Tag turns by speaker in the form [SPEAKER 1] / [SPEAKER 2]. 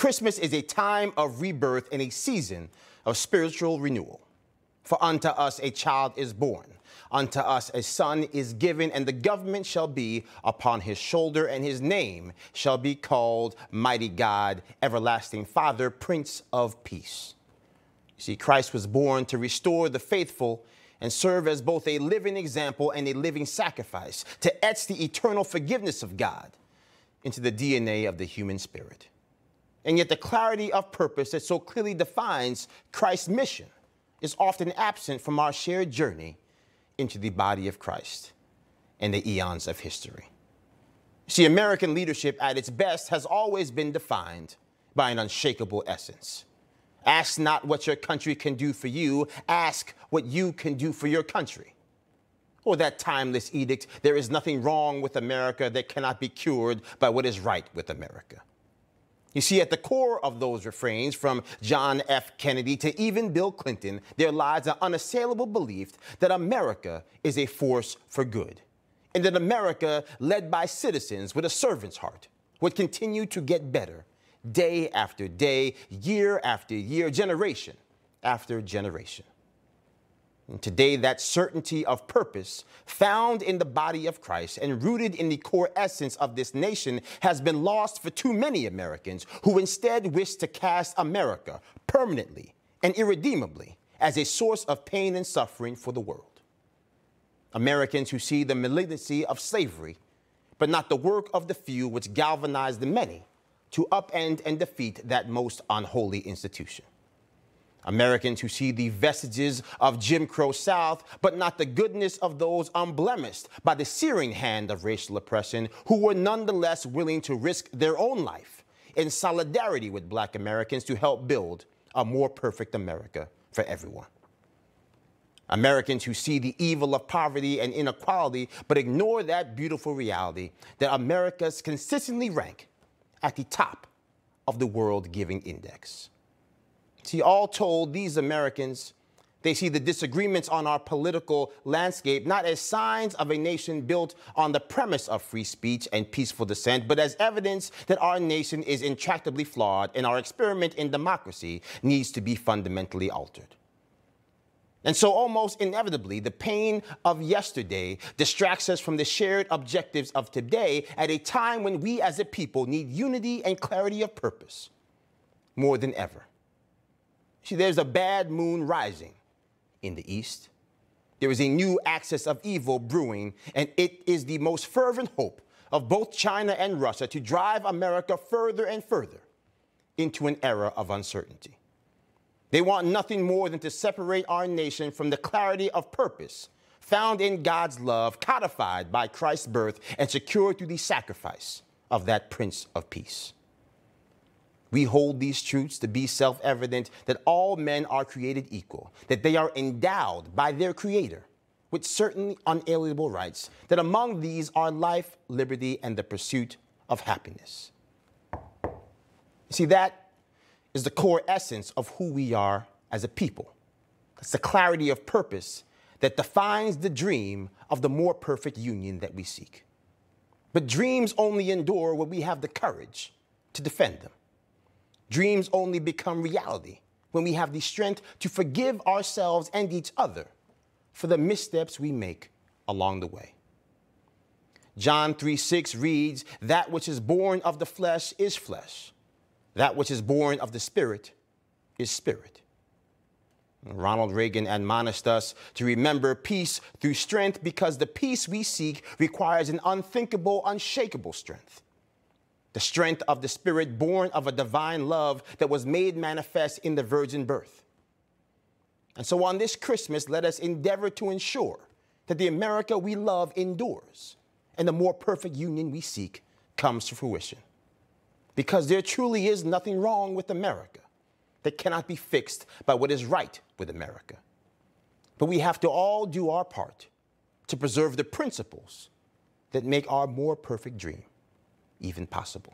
[SPEAKER 1] Christmas is a time of rebirth and a season of spiritual renewal. For unto us a child is born, unto us a son is given, and the government shall be upon his shoulder, and his name shall be called Mighty God, Everlasting Father, Prince of Peace. You see, Christ was born to restore the faithful and serve as both a living example and a living sacrifice, to etch the eternal forgiveness of God into the DNA of the human spirit. And yet the clarity of purpose that so clearly defines Christ's mission is often absent from our shared journey into the body of Christ and the eons of history. See, American leadership at its best has always been defined by an unshakable essence. Ask not what your country can do for you, ask what you can do for your country. Or that timeless edict, there is nothing wrong with America that cannot be cured by what is right with America. You see, at the core of those refrains, from John F. Kennedy to even Bill Clinton, there lies an unassailable belief that America is a force for good, and that America, led by citizens with a servant's heart, would continue to get better day after day, year after year, generation after generation. And today, that certainty of purpose found in the body of Christ and rooted in the core essence of this nation has been lost for too many Americans who instead wish to cast America permanently and irredeemably as a source of pain and suffering for the world. Americans who see the malignancy of slavery, but not the work of the few which galvanize the many to upend and defeat that most unholy institution. Americans who see the vestiges of Jim Crow South, but not the goodness of those unblemished by the searing hand of racial oppression, who were nonetheless willing to risk their own life in solidarity with Black Americans to help build a more perfect America for everyone. Americans who see the evil of poverty and inequality, but ignore that beautiful reality that Americans consistently rank at the top of the World Giving Index. See, all told, these Americans, they see the disagreements on our political landscape not as signs of a nation built on the premise of free speech and peaceful dissent, but as evidence that our nation is intractably flawed and our experiment in democracy needs to be fundamentally altered. And so almost inevitably, the pain of yesterday distracts us from the shared objectives of today at a time when we as a people need unity and clarity of purpose more than ever. See, there's a bad moon rising in the east. There is a new axis of evil brewing, and it is the most fervent hope of both China and Russia to drive America further and further into an era of uncertainty. They want nothing more than to separate our nation from the clarity of purpose found in God's love, codified by Christ's birth and secured through the sacrifice of that Prince of Peace. We hold these truths to be self-evident, that all men are created equal, that they are endowed by their Creator with certain unalienable rights, that among these are life, liberty, and the pursuit of happiness. See, that is the core essence of who we are as a people. It's the clarity of purpose that defines the dream of the more perfect union that we seek. But dreams only endure when we have the courage to defend them. Dreams only become reality when we have the strength to forgive ourselves and each other for the missteps we make along the way. John 3:6 reads, "That which is born of the flesh is flesh. That which is born of the Spirit is spirit." Ronald Reagan admonished us to remember peace through strength, because the peace we seek requires an unthinkable, unshakable strength. The strength of the Spirit born of a divine love that was made manifest in the virgin birth. And so on this Christmas, let us endeavor to ensure that the America we love endures and the more perfect union we seek comes to fruition. Because there truly is nothing wrong with America that cannot be fixed by what is right with America. But we have to all do our part to preserve the principles that make our more perfect dream even possible.